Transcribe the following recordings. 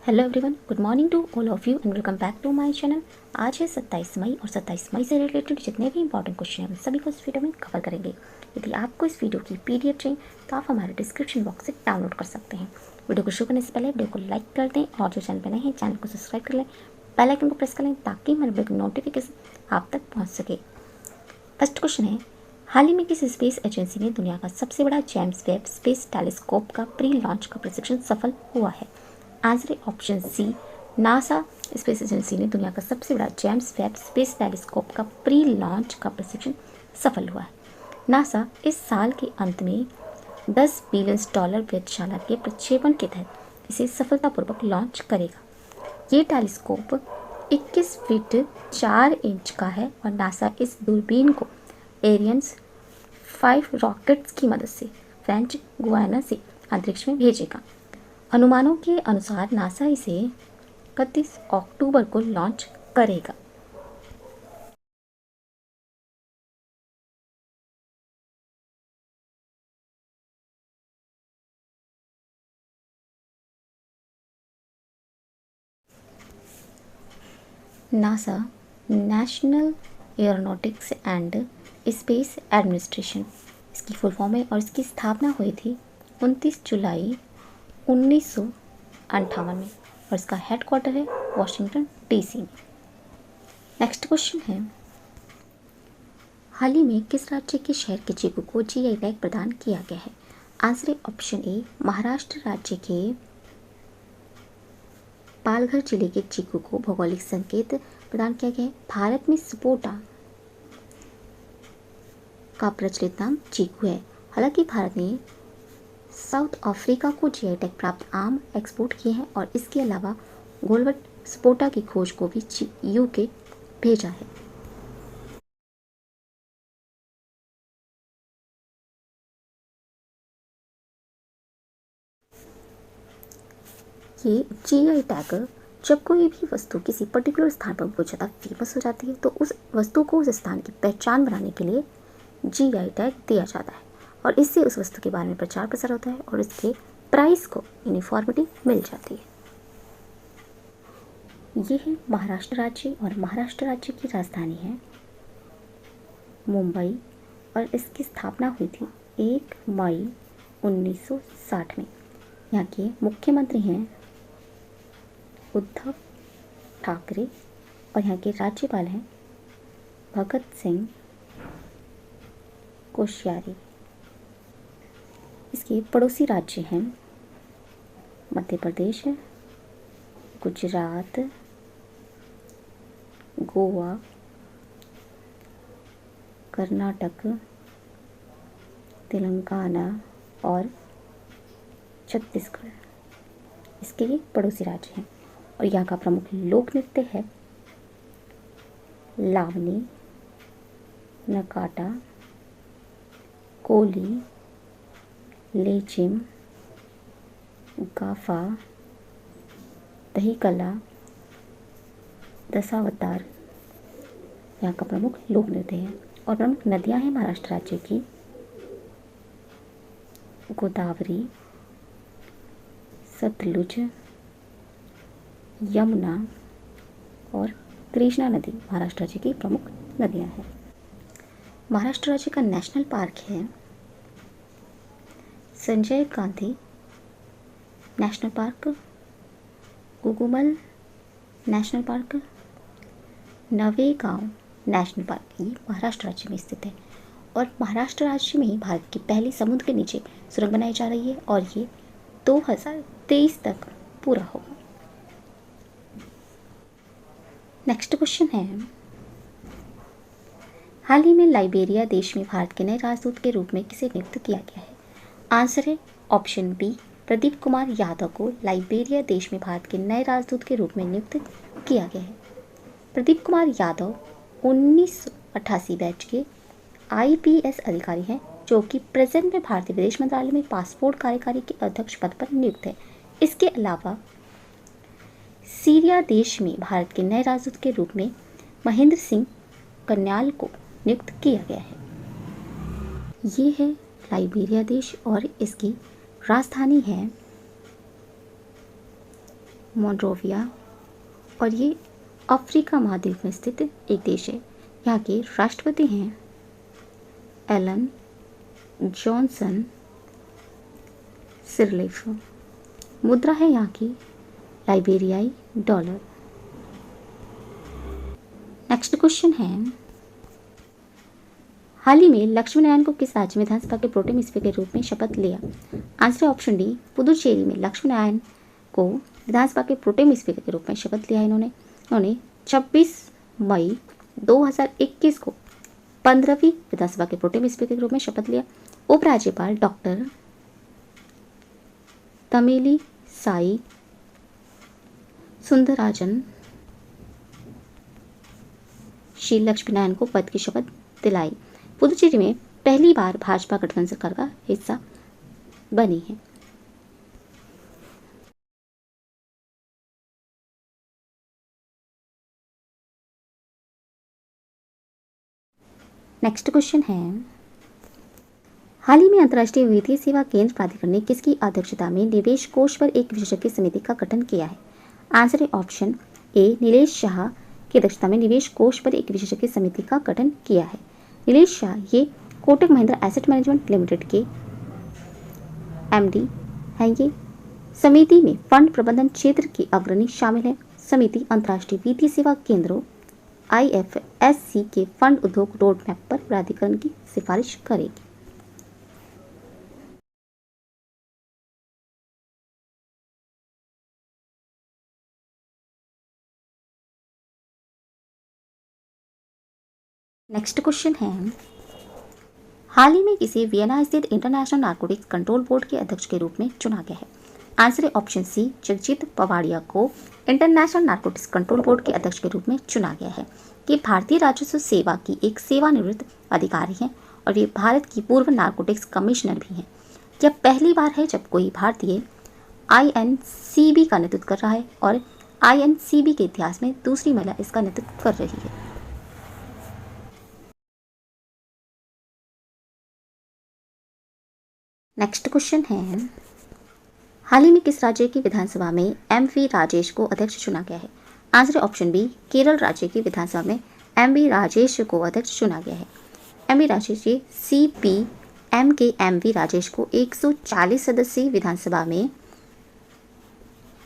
Hello everyone, good morning to all of you and welcome back to my channel. आज है 27 मई और 27 मई से related जितने भी इंपॉर्टेंट क्वेश्चन हैं उन सभी को इस वीडियो में कवर करेंगे। यदि आपको इस वीडियो की पीडीएफ चाहिए तो आप हमारे डिस्क्रिप्शन बॉक्स से डाउनलोड कर सकते हैं। वीडियो को शुरू करने से पहले वीडियो को लाइक कर दें और जो चैनल पर नए हैं चैनल को सब्सक्राइब कर लें, बेल आइकन को प्रेस कर लें ताकि हमारे वीडियो की नोटिफिकेशन आप तक पहुँच सके। फर्स्ट क्वेश्चन है, हाल ही में किस स्पेस एजेंसी ने दुनिया का सबसे बड़ा जेम्स वेब स्पेस टेलीस्कोप का प्री लॉन्च का प्रशिक्षण सफल हुआ है? आंसर है option C, NASA space agency ने दुनिया का सबसे बड़ा जेम्स वेब स्पेस टेलीस्कोप का प्री लॉन्च का प्रशिक्षण सफल हुआ है। नासा इस साल के अंत में $10 बिलियन प्रयोगशाला के प्रक्षेपण के तहत इसे सफलतापूर्वक लॉन्च करेगा। ये टेलीस्कोप 21 फीट 4 इंच का है और नासा इस दूरबीन को एरियन्स 5 रॉकेट्स की मदद से फ्रेंच गुयाना से अंतरिक्ष में भेजेगा। अनुमानों के अनुसार नासा इसे 31 अक्टूबर को लॉन्च करेगा। NASA national aeronautics and space administration इसकी फुल फॉर्म है और इसकी स्थापना हुई थी 29 जुलाई 1958 में और इसका हेडक्वार्टर है वॉशिंगटन डीसी में। नेक्स्ट क्वेश्चन है, हाल ही में किस राज्य के शहर के चीकू को जीआई टैग प्रदान किया गया है? आंसर है ऑप्शन ए, महाराष्ट्र राज्य के पालघर जिले के चीकू को भौगोलिक संकेत प्रदान किया गया है। भारत में सपोटा का प्रचलित नाम चीकू है। हालांकि भारत ने साउथ अफ्रीका को जीआई टैग प्राप्त आम एक्सपोर्ट किए हैं और इसके अलावा गोलवट सपोटा की खोज को भी यूके भेजा है। ये जीआई टैग जब कोई भी वस्तु किसी पर्टिकुलर स्थान पर बहुत ज़्यादा फेमस हो जाती है तो उस वस्तु को उस स्थान की पहचान बनाने के लिए जीआई टैग दिया जाता है और इससे उस वस्तु के बारे में प्रचार प्रसार होता है और इसके प्राइस को यूनिफॉर्मिटी मिल जाती है। ये है महाराष्ट्र राज्य और महाराष्ट्र राज्य की राजधानी है मुंबई और इसकी स्थापना हुई थी 1 मई 1960 में। यहाँ के मुख्यमंत्री हैं उद्धव ठाकरे और यहाँ के राज्यपाल हैं भगत सिंह कोश्यारी। इसके पड़ोसी राज्य हैं मध्य प्रदेश, गुजरात, गोवा, कर्नाटक, तेलंगाना और छत्तीसगढ़। इसके ये पड़ोसी राज्य हैं और यहाँ का प्रमुख लोक नृत्य है लावनी, नकाटा, कोली, लेजिम, गाफा, दही कला, दशावतार यहाँ का प्रमुख लोक नृत्य है। और प्रमुख नदियाँ हैं महाराष्ट्र राज्य की गोदावरी, सतलुज, यमुना और कृष्णा नदी महाराष्ट्र राज्य की प्रमुख नदियाँ हैं। महाराष्ट्र राज्य का नेशनल पार्क है Sanjay Gandhi national park, Gugamal national park, Navegaon national park. ये महाराष्ट्र राज्य में स्थित है और महाराष्ट्र राज्य में ही भारत की पहली समुद्र के नीचे सुरंग बनाई जा रही है और ये 2023 तक पूरा होगा। नेक्स्ट क्वेश्चन है, हाल ही में लाइबेरिया देश में भारत के नए राजदूत के रूप में किसे नियुक्त किया गया है? आंसर है ऑप्शन बी, प्रदीप कुमार यादव को लाइबेरिया देश में भारत के नए राजदूत के रूप में नियुक्त किया गया है। प्रदीप कुमार यादव 1988 बैच के आईपीएस अधिकारी हैं जो कि प्रेजेंट में भारतीय विदेश मंत्रालय में पासपोर्ट कार्यकारी के अध्यक्ष पद पर नियुक्त है। इसके अलावा सीरिया देश में भारत के नए राजदूत के रूप में महेंद्र सिंह कन्याल को नियुक्त किया गया है। ये है लाइबेरिया देश और इसकी राजधानी है मोल्डोविया, और ये अफ्रीका महाद्वीप में स्थित एक देश है। यहाँ के राष्ट्रपति हैं एलन जॉनसन सिरलेफ। मुद्रा है यहाँ की लाइबेरियाई डॉलर। नेक्स्ट क्वेश्चन है, हाल ही में लक्ष्मी नारायण को किस राज्य में विधानसभा के प्रोटेम स्पीकर के रूप में शपथ लिया? आंसर है ऑप्शन डी, पुदुचेरी में लक्ष्मी नारायण को विधानसभा के प्रोटेम स्पीकर के रूप में शपथ लिया। इन्होंने 26 मई 2021 को 15वीं विधानसभा के प्रोटेम स्पीकर के रूप में शपथ लिया। उपराज्यपाल डॉक्टर तमिली साई सुंदरराजन श्री लक्ष्मी नारायण को पद की शपथ दिलाई। पुदुचेरी में पहली बार भाजपा गठबंधन सरकार का हिस्सा बनी है। नेक्स्ट क्वेश्चन है, हाल ही में अंतर्राष्ट्रीय वित्तीय सेवा केंद्र प्राधिकरण ने किसकी अध्यक्षता में निवेश कोष पर एक विशेषज्ञ समिति का गठन किया है? आंसर है ऑप्शन ए, नीलेश शाह की अध्यक्षता में निवेश कोष पर एक विशेषज्ञ समिति का गठन किया है। नीलेश शाह ये Kotak Mahindra asset management limited के एमडी हैं। ये समिति में फंड प्रबंधन क्षेत्र के अग्रणी शामिल हैं। समिति अंतर्राष्ट्रीय वित्तीय सेवा केंद्रों IFSC के फंड उद्योग रोड मैप पर प्राधिकरण की सिफारिश करेगी। नेक्स्ट क्वेश्चन है, हाल ही में किसी वियना स्थित इंटरनेशनल नारकोटिक्स कंट्रोल बोर्ड के अध्यक्ष के रूप में चुना गया है? आंसर है ऑप्शन सी, जगजीत पवाड़िया को इंटरनेशनल नारकोटिक्स कंट्रोल बोर्ड के अध्यक्ष के रूप में चुना गया है। ये भारतीय राजस्व सेवा की एक सेवानिवृत्त अधिकारी हैं और ये भारत की पूर्व नारकोटिक्स कमिश्नर भी हैं। यह पहली बार है जब कोई भारतीय INCB का नेतृत्व कर रहा है और INCB के इतिहास में दूसरी महिला इसका नेतृत्व कर रही है। नेक्स्ट क्वेश्चन है, हाल ही में किस राज्य की विधानसभा में MV राजेश को अध्यक्ष चुना गया है? आंसर है ऑप्शन बी, केरल राज्य की विधानसभा में MV राजेश को अध्यक्ष चुना गया है। MV राजेश जी CPM के MV राजेश को 140 सदस्यीय विधानसभा में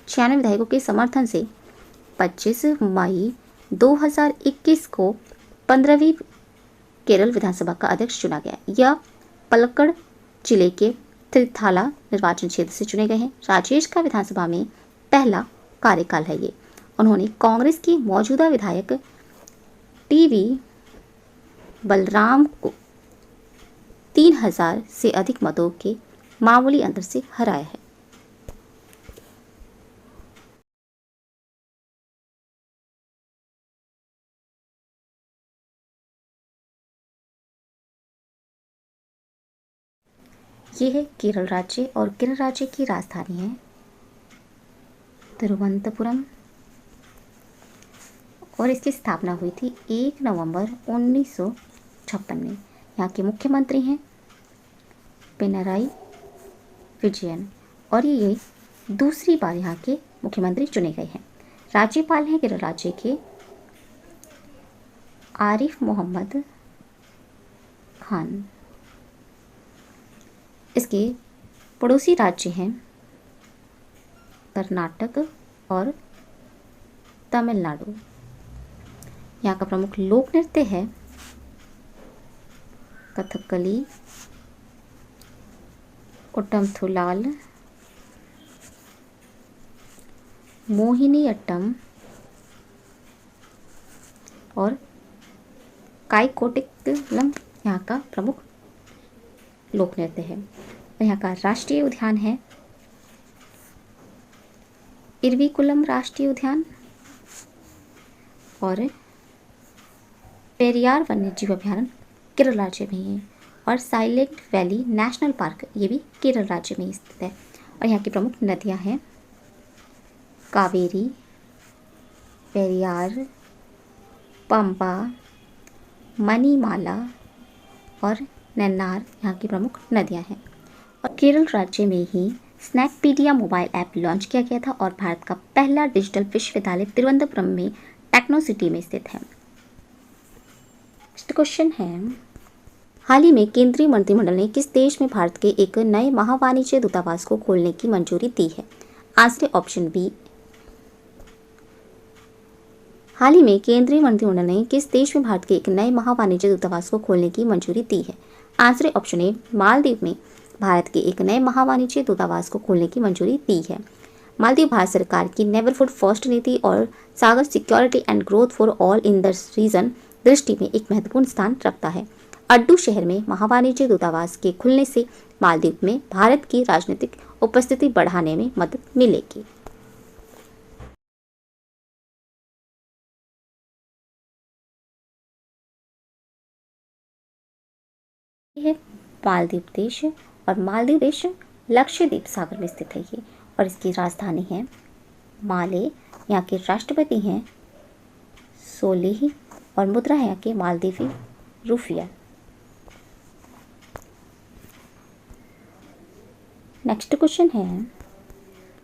96 विधायकों के समर्थन से 25 मई 2021 को 15वीं केरल विधानसभा का अध्यक्ष चुना गया। यह पलक्कड़ जिले के त्रिथाला निर्वाचन क्षेत्र से चुने गए हैं। राजेश का विधानसभा में पहला कार्यकाल है ये। उन्होंने कांग्रेस की मौजूदा विधायक TV बलराम को 3000 से अधिक मतों के मामूली अंतर से हराया है। ये है केरल राज्य और केरल राज्य की राजधानी है तिरुवनंतपुरम और इसकी स्थापना हुई थी 1 नवंबर 1956 में। यहाँ के मुख्यमंत्री हैं पिनराई विजयन और ये दूसरी बार यहाँ के मुख्यमंत्री चुने गए हैं। राज्यपाल हैं केरल राज्य के आरिफ मोहम्मद खान। इसके पड़ोसी राज्य हैं कर्नाटक और तमिलनाडु। यहाँ का प्रमुख लोक नृत्य है कथकली, ओट्टमथुलाल, मोहिनीअट्टम और काईकोटिक्कलम यहाँ का प्रमुख लोक नृत्य है। और यहाँ का राष्ट्रीय उद्यान है इरविकुलम राष्ट्रीय उद्यान और पेरियार वन्यजीव अभयारण्य केरल राज्य में ही है और साइलेंट वैली नेशनल पार्क ये भी केरल राज्य में ही स्थित है। और यहाँ की प्रमुख नदियाँ हैं कावेरी, पेरियार, पंपा, मणिमाला और नन्नार यहाँ की प्रमुख नदियाँ हैं। और केरल राज्य में ही स्नैकपीडिया मोबाइल ऐप लॉन्च किया गया था और भारत का पहला डिजिटल विश्वविद्यालय तिरुवनंतपुरम में टेक्नो सिटी में स्थित है। नेक्स्ट क्वेश्चन है, हाल ही में केंद्रीय मंत्रिमंडल ने किस देश में भारत के एक नए महावाणिज्य दूतावास को खोलने की मंजूरी दी है? Answer option B. हाल ही में केंद्रीय मंत्रिमंडल ने किस देश में भारत के एक नए महावाणिज्य दूतावास को खोलने की मंजूरी दी है? आंसर ऑप्शन ए, मालदीव में भारत के एक नए महावाणिज्य दूतावास को खोलने की मंजूरी दी है। मालदीव भारत सरकार की नेवर फूड फर्स्ट नीति और Sagar security and growth for all in the region दृष्टि में एक महत्वपूर्ण स्थान रखता है। अड्डू शहर में महावाणिज्य दूतावास के खुलने से मालदीव में भारत की राजनीतिक उपस्थिति बढ़ाने में मदद मिलेगी। है मालदीव देश और मालदीव देश लक्षद्वीप सागर में स्थित है ये, और इसकी राजधानी है माले। यहाँ के राष्ट्रपति हैं सोलिह और मुद्रा है यहाँ के मालदीवी रुपया। नेक्स्ट क्वेश्चन है,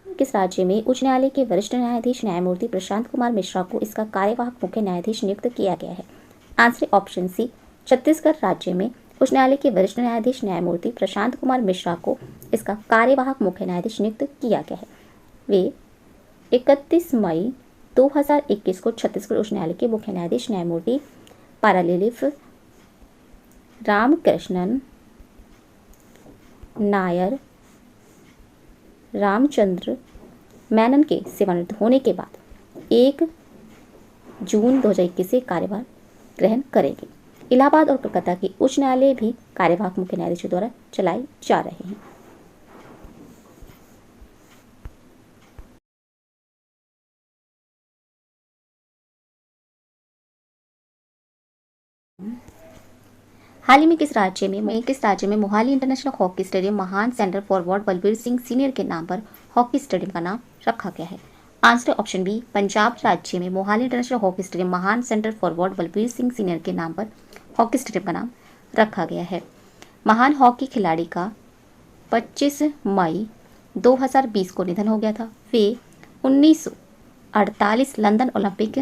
किस राज्य में उच्च न्यायालय के वरिष्ठ न्यायाधीश न्यायमूर्ति प्रशांत कुमार मिश्रा को इसका कार्यवाहक मुख्य न्यायाधीश नियुक्त किया गया है? आंसर ऑप्शन सी, छत्तीसगढ़ राज्य में उच्च न्यायालय के वरिष्ठ न्यायाधीश न्यायमूर्ति प्रशांत कुमार मिश्रा को इसका कार्यवाहक मुख्य न्यायाधीश नियुक्त किया गया है। वे 31 मई 2021 को छत्तीसगढ़ उच्च न्यायालय के मुख्य न्यायाधीश न्यायमूर्ति पारालिलिफ रामकृष्णन नायर रामचंद्र मेनन के सेवानिवृत्त होने के बाद 1 जून 2021 से कार्यभार ग्रहण करेंगे। इलाहाबाद और कोलकाता के उच्च न्यायालय भी कार्यवाहक मुख्य न्यायाधीशों द्वारा चलाए जा रहे हैं। हाल ही में किस राज्य में मोहाली इंटरनेशनल हॉकी स्टेडियम महान centre forward Balbir Singh senior के नाम पर हॉकी स्टेडियम का नाम रखा गया है? आंसर ऑप्शन बी, पंजाब राज्य में मोहाली इंटरनेशनल हॉकी स्टेडियम महान centre forward Balbir Singh senior के नाम पर हॉकी स्टेडियम का नाम रखा गया है। महान हॉकी खिलाड़ी का 25 मई 2020 को निधन हो गया था। वे 1948 लंदन ओलंपिक,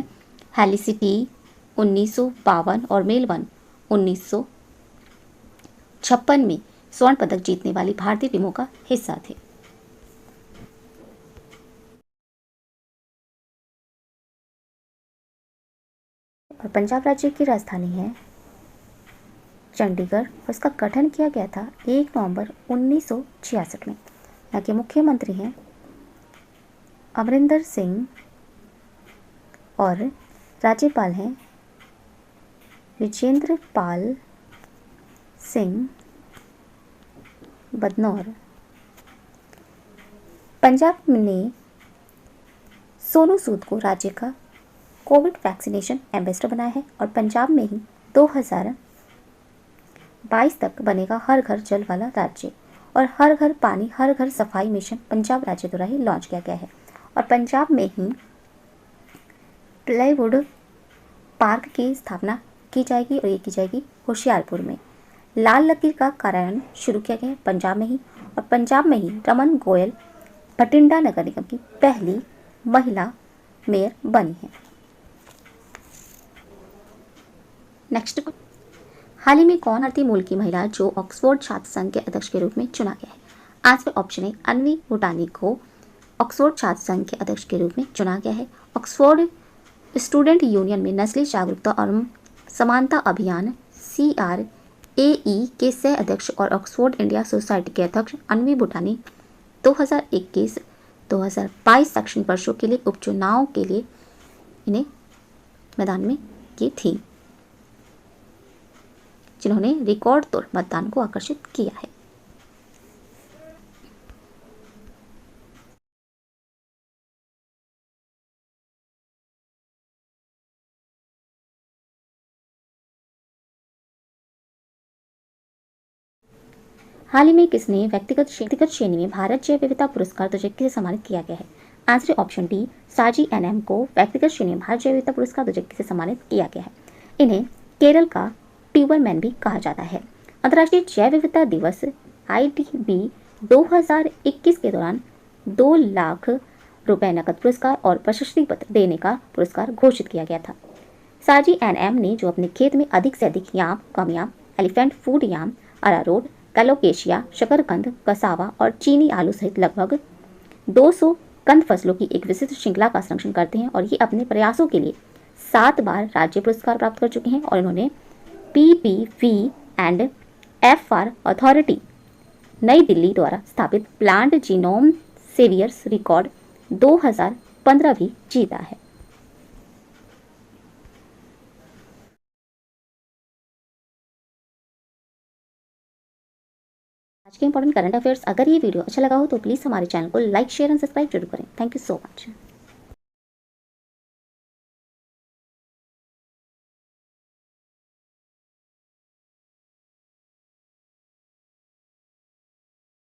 हेलिसिटी 1952 और मेलबर्न 1956 में स्वर्ण पदक जीतने वाली भारतीय टीमों का हिस्सा थे। और पंजाब राज्य की राजधानी है चंडीगढ़ और इसका गठन किया गया था 1 नवंबर 1966 में। यहाँ के मुख्यमंत्री हैं अमरिंदर सिंह और राज्यपाल हैं विजेंद्र पाल सिंह बदनौर। पंजाब ने सोनू सूद को राज्य का कोविड वैक्सीनेशन एम्बेसडर बनाया है और पंजाब में ही 2022 तक बनेगा हर घर जल वाला राज्य। और हर घर पानी हर घर सफाई मिशन पंजाब राज्य द्वारा ही लॉन्च किया गया है। और पंजाब में ही प्लाईवुड पार्क की स्थापना की जाएगी और ये की जाएगी होशियारपुर में। लाल लकीर का कार्यान्वयन शुरू किया गया है पंजाब में ही। और पंजाब में ही रमन गोयल भटिंडा नगर निगम की पहली महिला मेयर बनी है। नेक्स्ट, हाल ही में कौन भारतीय मूल की महिला जो ऑक्सफोर्ड छात्र संघ के अध्यक्ष के रूप में चुना गया है? आंसर ऑप्शन है, अन्वी भूटानी को ऑक्सफोर्ड छात्र संघ के अध्यक्ष के रूप में चुना गया है। ऑक्सफोर्ड स्टूडेंट यूनियन में नस्ली जागरूकता और समानता अभियान CRAE के सह अध्यक्ष और ऑक्सफोर्ड इंडिया सोसाइटी के अध्यक्ष अन्वी भूटानी 2021-2022 शैक्षणिक वर्षों के लिए उपचुनाव के लिए इन्हें मैदान में की थी, जिन्होंने रिकॉर्ड तोड़ मतदान को आकर्षित किया है। हाल ही में किसने व्यक्तिगत श्रेणी में भारत जैव विविधता पुरस्कार 2021 से सम्मानित किया गया है? आंसर ऑप्शन डी, साजी NM को व्यक्तिगत श्रेणी में भारत जैव विविधता पुरस्कार 2021 से सम्मानित किया गया है। इन्हें केरल का ट्यूबरमैन भी कहा जाता है। अंतर्राष्ट्रीय जैव विविधता दिवस IDB 2021 के दौरान 2 लाख रुपए नकद पुरस्कार और प्रशस्ति पत्र देने का पुरस्कार घोषित किया गया था। साजी एनएम ने जो अपने खेत में अधिक से अधिक याम, कम याम, एलिफेंट फूड याम, अरारोट, कैलोकेशिया, शकरकंद, कसावा और चीनी आलू सहित लगभग 200 कंद फसलों की एक विशिष्ट श्रृंखला का संरक्षण करते हैं और ये अपने प्रयासों के लिए 7 बार राज्य पुरस्कार प्राप्त कर चुके हैं और इन्होंने PPV एंड FR अथॉरिटी नई दिल्ली द्वारा स्थापित प्लांट जीनोम सेवियर्स रिकॉर्ड 2015 भी जीता है। आज के इंपॉर्टेंट करंट अफेयर्स। अगर ये वीडियो अच्छा लगा हो तो प्लीज़ हमारे चैनल को लाइक, शेयर एंड सब्सक्राइब जरूर करें। Thank you so much.